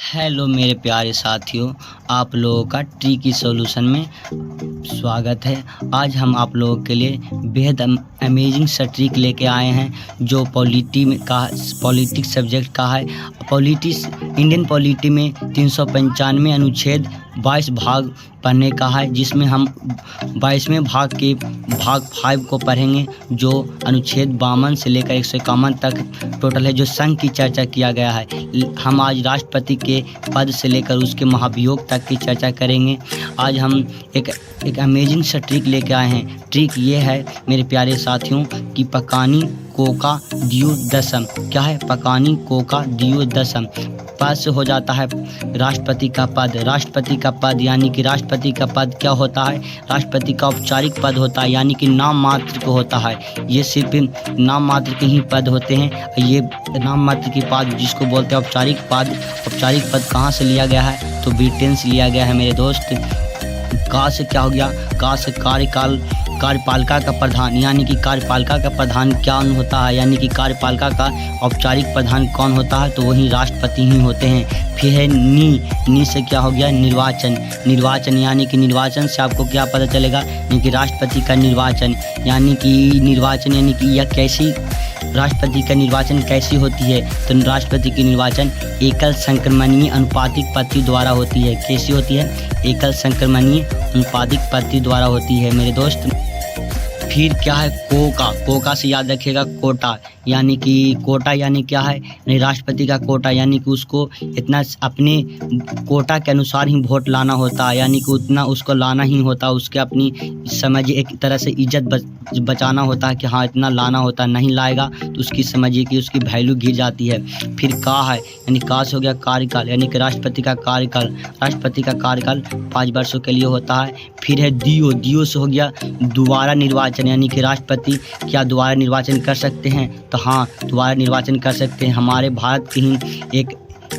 Hello मेरे प्यारे साथियों, आप लोगों का ट्रिकी सॉल्यूशन में स्वागत है। आज हम आप लोगों के लिए बेहद अमेजिंग सा ट्रिक लेके आए हैं जो पॉलिटिक्स सब्जेक्ट का है। इंडियन पॉलिटी में 395 अनुच्छेद 22 भाग पढ़ने का है, जिसमें हम 22वें भाग के भाग 5 को पढ़ेंगे, जो अनुच्छेद 52 से लेकर 151 तक टोटल है, जो संघ की चर्चा किया गया है। हम आज राष्ट्रपति के पद से लेकर उसके महाभियोग तक की चर्चा करेंगे। आज हम एक अमेजिंग सा ट्रिक लेके आए हैं। ट्रिक ये है मेरे प्यारे साथियों कि पकानी कोका दियो दसम। क्या है? पकानी कोका दियो दसम। पद से हो जाता है राष्ट्रपति का पद। राष्ट्रपति का पद यानी कि राष्ट्रपति का पद क्या होता है? राष्ट्रपति का औपचारिक पद होता है, यानी कि नाम मात्र को होता है। ये सिर्फ नाम मात्र के ही पद होते हैं। ये नाम मात्र के पद जिसको बोलते हैं औपचारिक पद। औपचारिक पद कहाँ से लिया गया है? तो ब्रिटेन से लिया गया है मेरे दोस्त। का से क्या हो गया? का से कार्यपालिका का प्रधान, यानी कि कार्यपालिका का प्रधान क्या होता है, यानी कि कार्यपालिका का औपचारिक प्रधान कौन होता है? तो वही राष्ट्रपति ही होते हैं। फिर है नी से क्या हो गया? निर्वाचन, यानी कि निर्वाचन से आपको क्या पता चलेगा? यानी कि राष्ट्रपति का निर्वाचन, यानी कि यह कैसी राष्ट्रपति का निर्वाचन कैसी होती है? तो राष्ट्रपति की निर्वाचन एकल संक्रमणीय अनुपातिक पद्धति द्वारा होती है। कैसी होती है? एकल संक्रमणीय अनुपातिक पद्धति द्वारा होती है मेरे दोस्त। फिर क्या है? कोका से याद रखिएगा कोटा, यानी कि कोटा यानी क्या है? यानी राष्ट्रपति का कोटा, यानी कि उसको इतना अपने कोटा के अनुसार ही वोट लाना होता है, यानी कि उतना उसको लाना ही होता है। उसके अपनी समझिए एक तरह से इज्जत बचाना होता है कि हाँ इतना लाना होता है, नहीं लाएगा तो उसकी समझिए कि उसकी वैल्यू गिर जाती है। फिर का है? यानी का से हो गया कार्यकाल, यानी कि राष्ट्रपति का कार्यकाल। राष्ट्रपति का कार्यकाल 5 वर्षों के लिए होता है। फिर है दियो से हो गया दोबारा निर्वाचन, यानी कि राष्ट्रपति क्या दोबारा निर्वाचन कर सकते हैं? तो हाँ, दोबारा निर्वाचन कर सकते हैं। हमारे भारत के ही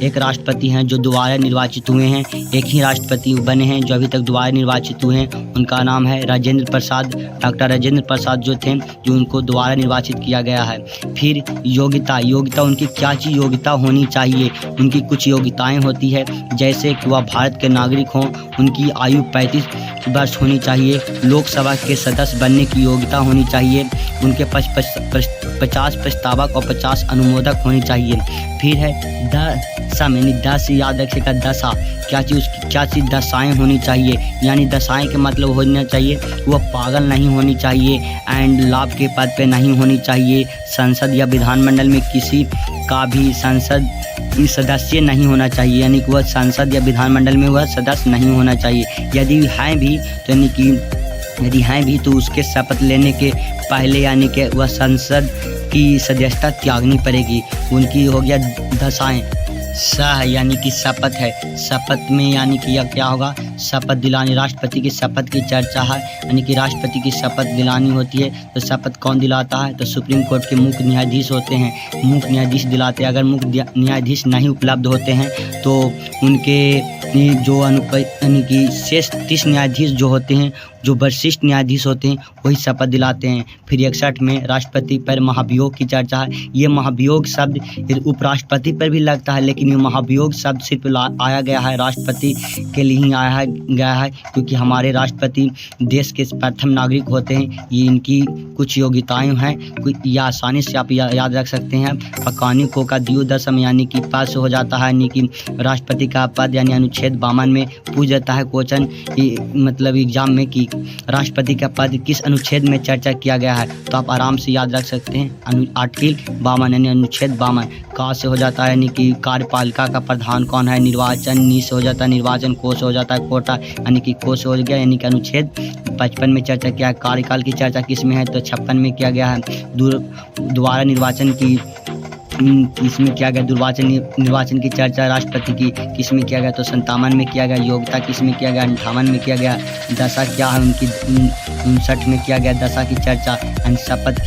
एक राष्ट्रपति हैं जो दोबारा निर्वाचित हुए हैं। एक ही राष्ट्रपति बने हैं जो अभी तक दोबारा निर्वाचित हुए हैं। उनका नाम है राजेंद्र प्रसाद। डॉक्टर राजेंद्र प्रसाद जो थे, जो उनको दोबारा निर्वाचित किया गया है। फिर योग्यता उनकी क्या चीज़ योग्यता होनी चाहिए? उनकी कुछ योग्यताएं होती है, जैसे कि वह भारत के नागरिक हों, उनकी आयु 35 वर्ष होनी चाहिए, लोकसभा के सदस्य बनने की योग्यता होनी चाहिए, उनके 50 प्रस्तावक और 50 अनुमोदक होनी चाहिए। फिर है दशम, यानी 10 याद रखिएगा। दशा क्या चीज़? उसकी क्या चीज़? दशाएँ होनी चाहिए, यानी दशाएँ के मतलब होना चाहिए वह पागल नहीं होनी चाहिए एंड लाभ के पद पे नहीं होनी चाहिए। संसद या विधानमंडल में किसी का भी संसद सदस्य नहीं होना चाहिए, यानी कि वह संसद या विधानमंडल में वह सदस्य नहीं होना चाहिए। यदि हैं भी तो उसके शपथ लेने के पहले, यानी कि वह संसद की सदस्यता त्यागनी पड़ेगी। उनकी हो गया दशाएँ। यानी कि शपथ है। शपथ में यानी कि यह क्या होगा? शपथ दिलानी। राष्ट्रपति की शपथ की चर्चा है, यानी कि राष्ट्रपति की शपथ दिलानी होती है। तो शपथ कौन दिलाता है? तो सुप्रीम कोर्ट के मुख्य न्यायाधीश होते हैं। मुख्य न्यायाधीश दिलाते हैं। अगर मुख्य न्यायाधीश नहीं उपलब्ध होते हैं तो उनके जो यानी कि शेष 30 न्यायाधीश जो होते हैं, जो वरिष्ठ न्यायाधीश होते हैं, वही शपथ दिलाते हैं। फिर 61 में राष्ट्रपति पर महाभियोग की चर्चा है। ये महाभियोग शब्द उपराष्ट्रपति पर भी लगता है, लेकिन ये महाभियोग शब्द सिर्फ आया गया है राष्ट्रपति के लिए ही आया गया है, क्योंकि हमारे राष्ट्रपति देश के प्रथम नागरिक होते हैं। ये इनकी कुछ योग्यताएं हैं, यह आसानी से आप याद रख सकते हैं। पकानी कोका दियो दसम, यानी कि पद से हो जाता है, यानी कि राष्ट्रपति का पद, यानी अनुच्छेद 52 में पूछ जाता है क्वेश्चन, मतलब एग्जाम में, कि राष्ट्रपति का पद किस अनुच्छेद में चर्चा किया गया है, तो आप आराम से याद रख सकते हैं। आर्टिकल 52 यानी अनुच्छेद 52। का से हो जाता है, यानी कि कार्यपालिका का प्रधान कौन है? निर्वाचन। नी से हो जाता है निर्वाचन। को से हो जाता है कोटा, यानी कि को से हो गया, यानी कि अनुच्छेद 55 में चर्चा किया है। कार्यकाल की चर्चा किस में है? तो 56 में किया गया है। दोबारा निर्वाचन की इसमें किया गया। निर्वाचन की चर्चा राष्ट्रपति की किस में किया गया? तो 57 में किया गया। योग्यता किस में किया गया? 58 में किया गया। दशा क्या है उनकी? 59 में किया गया दशा की चर्चा। शपथ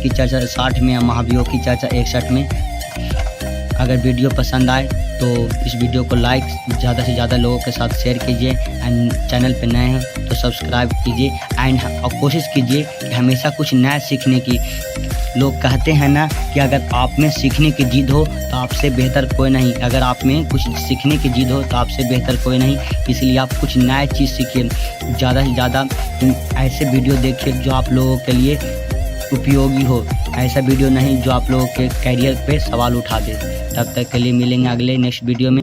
की चर्चा 60 में। महाभियोग की चर्चा 61 में। अगर वीडियो पसंद आए तो इस वीडियो को लाइक ज़्यादा से ज़्यादा लोगों के साथ शेयर कीजिए एंड चैनल पे नए हैं तो सब्सक्राइब कीजिए एंड कोशिश कीजिए कि हमेशा कुछ नया सीखने की लोग कहते हैं ना कि अगर आप में सीखने की जिद हो तो आपसे बेहतर कोई नहीं, अगर आप में कुछ सीखने की जिद हो तो आपसे बेहतर कोई नहीं। इसलिए आप कुछ नया चीज़ सीखिए, ज़्यादा से ज़्यादा ऐसे वीडियो देखिए जो आप लोगों के लिए उपयोगी हो, ऐसा वीडियो नहीं जो आप लोगों के करियर पे सवाल उठा दे। तब तक के लिए मिलेंगे अगले नेक्स्ट वीडियो में।